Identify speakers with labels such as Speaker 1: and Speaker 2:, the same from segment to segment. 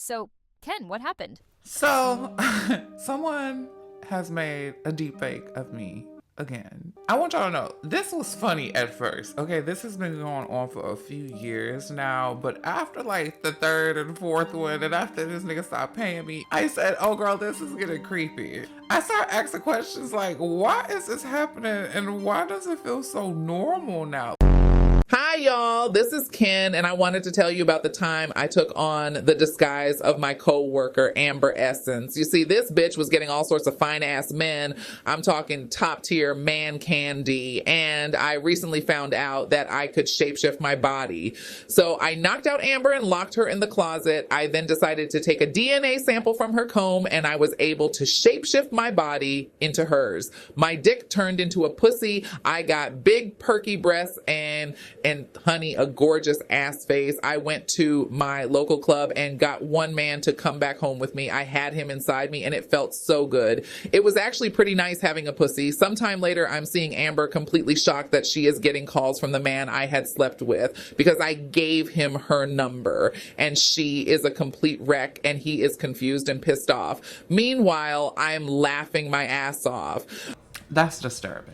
Speaker 1: So, Ken, what happened?
Speaker 2: So, someone has made a deepfake of me again. I want y'all to know, this was funny at first, okay? This has been going on for a few years now, but after like the third and fourth one, and after this nigga stopped paying me, I said, oh girl, this is getting creepy. I started asking questions like, why is this happening, and why does it feel so normal now?
Speaker 3: Hi y'all, this is Ken, and I wanted to tell you about the time I took on the disguise of my co-worker, Amber Essence. You see, this bitch was getting all sorts of fine-ass men. I'm talking top-tier man candy, and I recently found out that I could shapeshift my body. So I knocked out Amber and locked her in the closet. I then decided to take a DNA sample from her comb, and I was able to shapeshift my body into hers. My dick turned into a pussy. I got big perky breasts and honey, a gorgeous ass face. I went to my local club and got one man to come back home with me. I had him inside me and it felt so good. It was actually pretty nice having a pussy. Sometime later, I'm seeing Amber completely shocked that she is getting calls from the man I had slept with because I gave him her number, and she is a complete wreck and he is confused and pissed off. Meanwhile, I'm laughing my ass off.
Speaker 2: That's disturbing.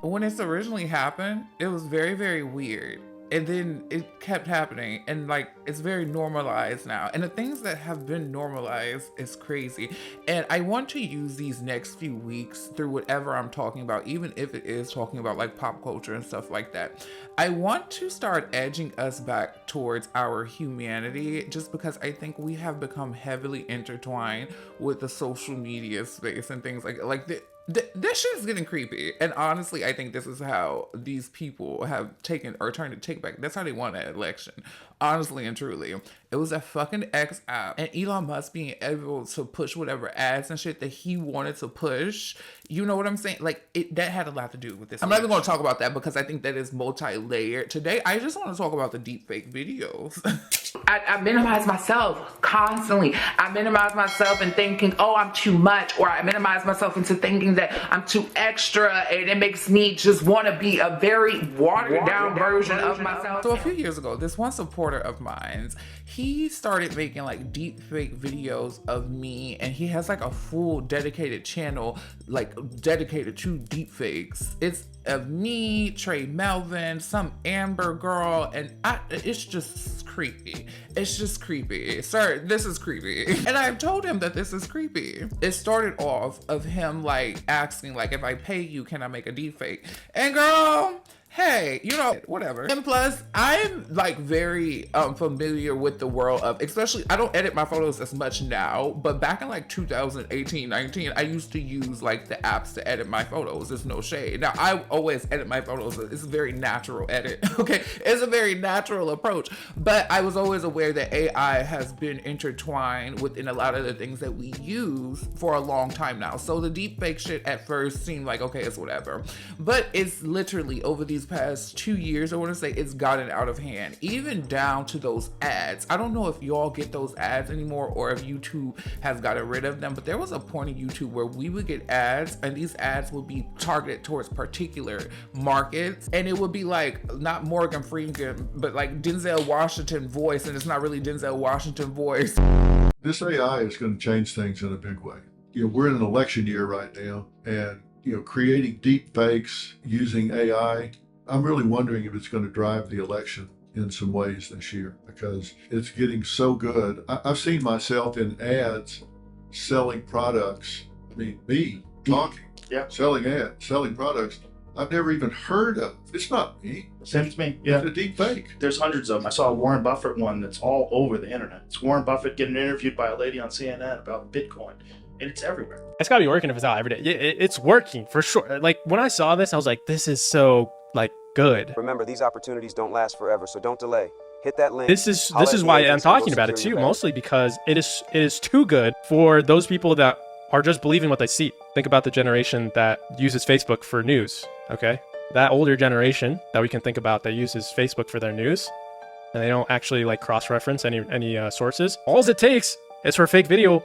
Speaker 2: When this originally happened, it was very, very weird. And then it kept happening, and like, it's very normalized now. And the things that have been normalized is crazy. And I want to use these next few weeks through whatever I'm talking about, even if it is talking about like pop culture and stuff like that. I want to start edging us back towards our humanity, just because I think we have become heavily intertwined with the social media space and things like that. This shit is getting creepy, and honestly, I think this is how these people have taken or turned to take back. That's how they won that election, honestly and truly. It was a fucking X app, and Elon Musk being able to push whatever ads and shit that he wanted to push. You know what I'm saying? Like, that had a lot to do with this. I'm not even going to talk about that because I think that is multi-layered. Today, I just want to talk about the deepfake videos.
Speaker 4: I minimize myself constantly. I minimize myself and thinking, oh, I'm too much, or I minimize myself into thinking that I'm too extra, and it makes me just want to be a very watered down version of myself.
Speaker 2: So a few years ago, this one supporter of mine, he started making like deepfake videos of me, and he has like a full dedicated channel, like dedicated to deepfakes. It's of me, Trey Melvin, some Amber girl, and it's just creepy. It's just creepy. Sir, this is creepy. And I've told him that this is creepy. It started off of him like asking like, if I pay you, can I make a deepfake? And girl, hey, you know, whatever. And plus, I'm like very familiar with the world of, especially, I don't edit my photos as much now, but back in like 2018, 19, I used to use like the apps to edit my photos. There's no shade. Now, I always edit my photos. It's a very natural edit, okay? It's a very natural approach, but I was always aware that AI has been intertwined within a lot of the things that we use for a long time now. So the deepfake shit at first seemed like, okay, it's whatever, but it's literally over these past 2 years, I want to say, it's gotten out of hand, even down to those ads. I don't know if y'all get those ads anymore or if YouTube has gotten rid of them, but there was a point in YouTube where we would get ads, and these ads would be targeted towards particular markets, and it would be like not Morgan Freeman, but like Denzel Washington voice, and it's not really Denzel Washington voice.
Speaker 5: This AI is going to change things in a big way. You know, we're in an election year right now, and you know, creating deep fakes using AI, I'm really wondering if it's going to drive the election in some ways this year, because it's getting so good. I've seen myself in ads selling products. I mean, me talking, selling ads, selling products I've never even heard of. It's not me.
Speaker 6: Same to me. Yeah.
Speaker 5: It's a deep fake.
Speaker 6: There's hundreds of them. I saw a Warren Buffett one that's all over the internet. It's Warren Buffett getting interviewed by a lady on CNN about Bitcoin, and it's everywhere.
Speaker 7: It's gotta be working if it's out every day. It's working for sure. Like when I saw this, I was like, this is so like good.
Speaker 8: Remember, these opportunities don't last forever, so don't delay. Hit that link.
Speaker 7: This is why I'm talking about it too, mostly because it is too good for those people that are just believing what they see. Think about the generation that uses Facebook for news, okay? That older generation that we can think about that uses Facebook for their news, and they don't actually like cross-reference any sources. All it takes is for a fake video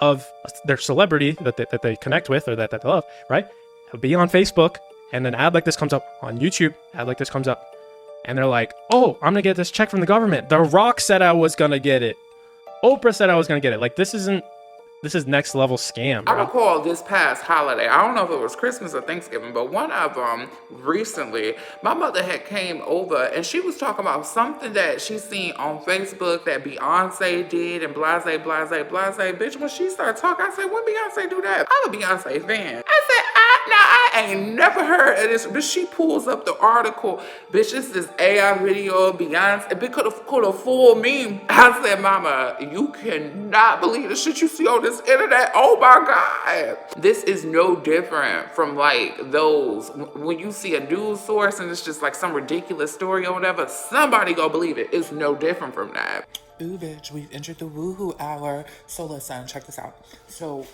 Speaker 7: of their celebrity that they connect with or that they love, right? It'll be on Facebook, and then ad like this comes up on YouTube, ad like this comes up, and they're like, oh, I'm gonna get this check from the government. The Rock said I was gonna get it. Oprah said I was gonna get it. Like, this is next level scam,
Speaker 2: I
Speaker 7: bro.
Speaker 2: recall this past holiday, I don't know if it was Christmas or Thanksgiving, but one of them recently, my mother had came over and she was talking about something that she seen on Facebook that Beyonce did and blase, blase, blase. Bitch, when she started talking, I said, when Beyonce do that? I'm a Beyonce fan. I said, I ain't never heard of this. But she pulls up the article. Bitch, it's this AI video of Beyonce. It could have fooled me. I said, mama, you cannot believe the shit you see on this internet. Oh my God. This is no different from like those, when you see a news source and it's just like some ridiculous story or whatever, somebody go believe it. It's no different from that. Ooh, bitch, we've entered the woohoo hour. So listen, check this out. So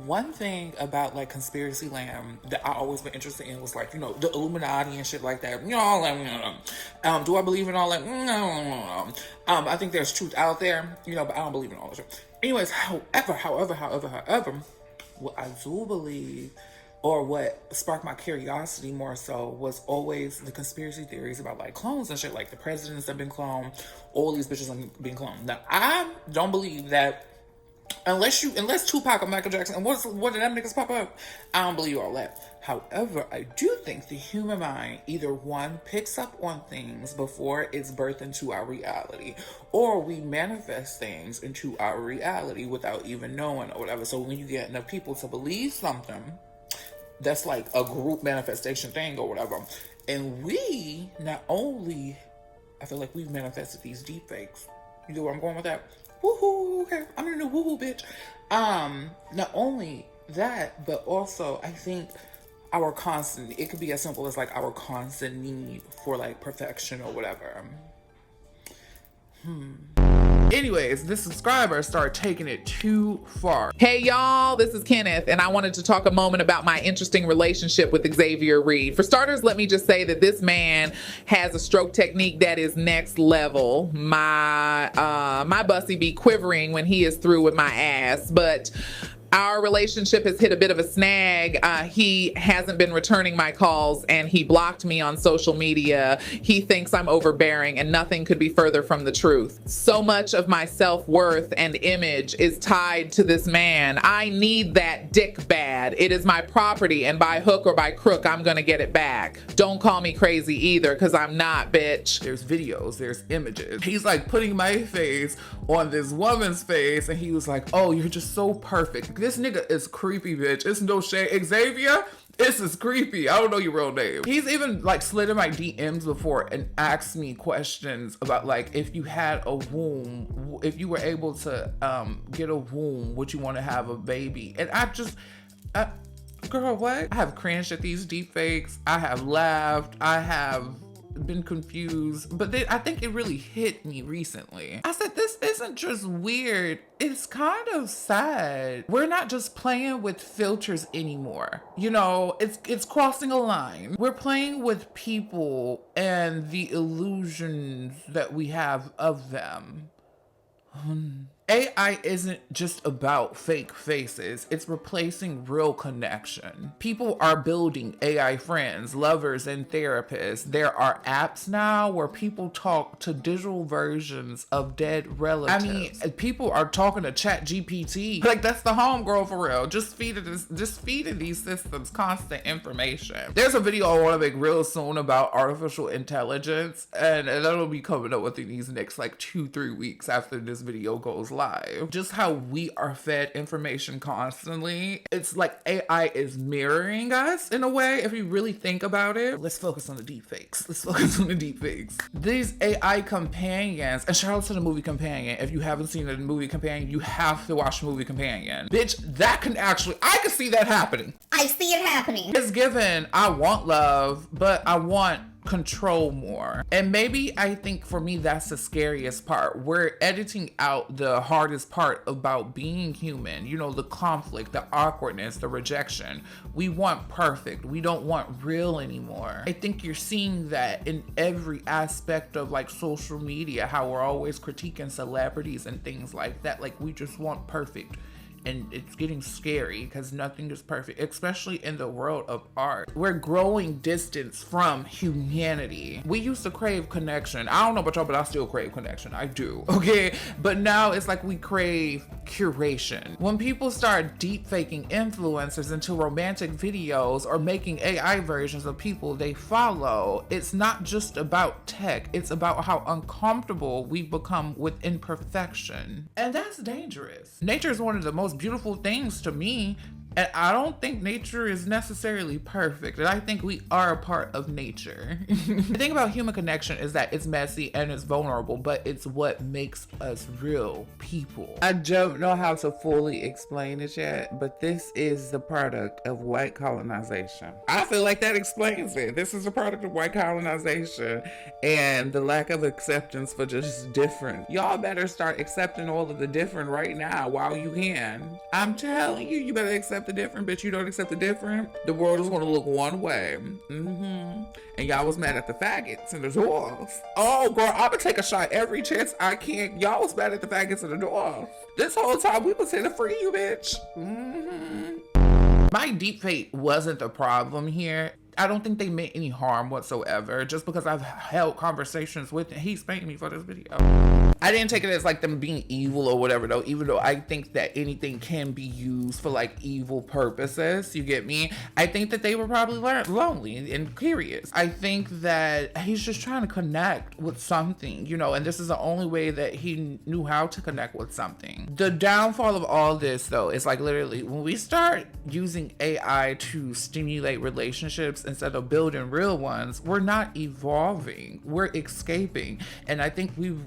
Speaker 2: one thing about like conspiracy land that I always been interested in was like, you know, the Illuminati and shit like that. You know, like, do I believe in all that? No. I think there's truth out there, you know, but I don't believe in all that shit. Anyways, however, what I do believe, or what sparked my curiosity more so, was always the conspiracy theories about like clones and shit, like the presidents have been cloned, all these bitches have been cloned. Now, I don't believe that unless Tupac or Michael Jackson, and what did them niggas pop up? I don't believe all that. However, I do think the human mind either one picks up on things before it's birthed into our reality, or we manifest things into our reality without even knowing or whatever. So when you get enough people to believe something, that's like a group manifestation thing or whatever. And we not only, I feel like we've manifested these deep fakes. You know where I'm going with that? Woohoo, okay, I'm in the woohoo, bitch. Not only that, but also I think our constant, it could be as simple as like our constant need for like perfection or whatever. Anyways, this subscriber started taking it too far.
Speaker 3: Hey y'all, this is Kenneth, and I wanted to talk a moment about my interesting relationship with Xavier Reed. For starters, let me just say that this man has a stroke technique that is next level. My bussy be quivering when he is through with my ass, but our relationship has hit a bit of a snag. He hasn't been returning my calls and he blocked me on social media. He thinks I'm overbearing and nothing could be further from the truth. So much of my self-worth and image is tied to this man. I need that dick bad. It is my property and by hook or by crook, I'm gonna get it back. Don't call me crazy either, because I'm not, bitch.
Speaker 2: There's videos, there's images. He's like putting my face on this woman's face and he was like, oh, you're just so perfect. This nigga is creepy, bitch. It's no shade. Xavier, this is creepy. I don't know your real name. He's even like slid in my DMs before and asked me questions about like, if you had a womb, if you were able to get a womb, would you want to have a baby? And girl, what? I have cringed at these deep fakes. I have laughed. I have been confused, but then I think it really hit me recently. I said, this isn't just weird, it's kind of sad. We're not just playing with filters anymore. You know, it's crossing a line. We're playing with people and the illusions that we have of them. AI isn't just about fake faces, it's replacing real connection. People are building AI friends, lovers, and therapists. There are apps now where people talk to digital versions of dead relatives. I mean, people are talking to ChatGPT. Like, that's the homegirl for real. Just feeding these systems constant information. There's a video I want to make real soon about artificial intelligence, and that'll be coming up within these next like 2-3 weeks after this video goes live. Just how we are fed information constantly. It's like AI is mirroring us in a way, if you really think about it. Let's focus on the deep fakes. These AI companions, and shout out to the movie Companion. If you haven't seen the movie Companion, you have to watch the movie Companion. Bitch, that can actually, I can see that happening.
Speaker 1: I see it happening.
Speaker 2: It's given, I want love, but I want control more. And maybe I think for me that's the scariest part. We're editing out the hardest part about being human, you know, the conflict, the awkwardness, the rejection. We want perfect, we don't want real anymore. I think you're seeing that in every aspect of like social media, how we're always critiquing celebrities and things like that. Like, we just want perfect and it's getting scary because nothing is perfect, especially in the world of art. We're growing distance from humanity. We used to crave connection. I don't know about y'all, but I still crave connection. I do, okay? But now it's like we crave curation. When people start deep faking influencers into romantic videos or making AI versions of people they follow, it's not just about tech, it's about how uncomfortable we've become with imperfection. And that's dangerous. Nature is one of the most beautiful things to me, and I don't think nature is necessarily perfect, and I think we are a part of nature. The thing about human connection is that it's messy and it's vulnerable, but it's what makes us real people. I don't know how to fully explain it yet, but this is the product of white colonization. I feel like that explains it. This is a product of white colonization and the lack of acceptance for just different. Y'all better start accepting all of the different right now while you can. I'm telling you, you better accept the different. Bitch, you don't accept the different, the world is going to look one way. And y'all was mad at the faggots and the dwarves. Oh girl, I'm gonna take a shot every chance I can. Y'all was mad at the faggots and the dwarves. This whole time we was here to free you, bitch. My deepfake wasn't the problem here. I don't think they meant any harm whatsoever, just because I've held conversations with him. He spanked me for this video. I didn't take it as like them being evil or whatever though, even though I think that anything can be used for like evil purposes, you get me? I think that they were probably lonely and curious. I think that he's just trying to connect with something, you know, and this is the only way that he knew how to connect with something. The downfall of all this though is like literally when we start using AI to stimulate relationships instead of building real ones, we're not evolving, we're escaping. And I think we've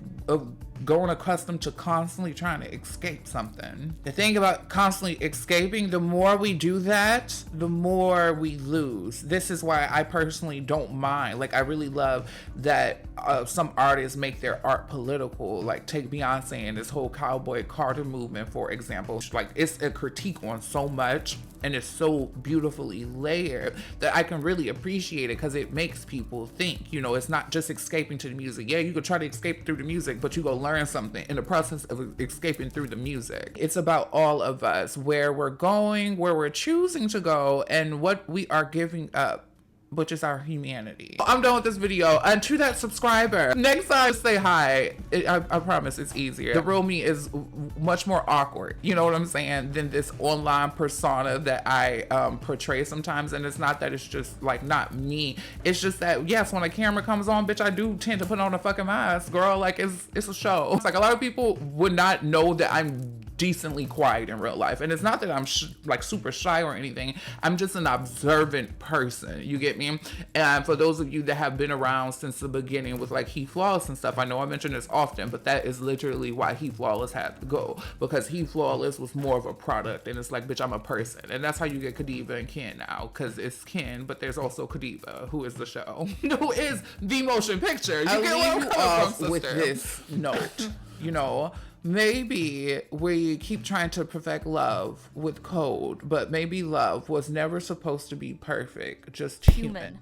Speaker 2: grown accustomed to constantly trying to escape something. The thing about constantly escaping, the more we do that, the more we lose. This is why I personally don't mind. Like, I really love that some artists make their art political. Like, take Beyonce and this whole Cowboy Carter movement, for example. Like, it's a critique on so much, and it's so beautifully layered that I can really appreciate it because it makes people think, you know, it's not just escaping to the music. Yeah, you could try to escape through the music, but you go learn something in the process of escaping through the music. It's about all of us, where we're going, where we're choosing to go, and what we are giving up, which is our humanity. I'm done with this video. And to that subscriber, next time say hi. I promise it's easier. The real me is much more awkward, you know what I'm saying, than this online persona that I portray sometimes. And it's not that it's just like not me. It's just that, yes, when a camera comes on, bitch, I do tend to put on a fucking mask, girl. Like, it's a show. It's like a lot of people would not know that I'm decently quiet in real life, and it's not that I'm like super shy or anything. I'm just an observant person, you get me? And for those of you that have been around since the beginning with like Heflawless and stuff, I know I mention this often, but that is literally why Heflawless had to go, because Heflawless was more of a product, and it's like, bitch, I'm a person. And that's how you get Khadiva and Ken now, because it's Ken, but there's also Khadiva, who is the show, who is the motion picture. You get where I'm coming from, with this note, you know, maybe we keep trying to perfect love with code, but maybe love was never supposed to be perfect, just human.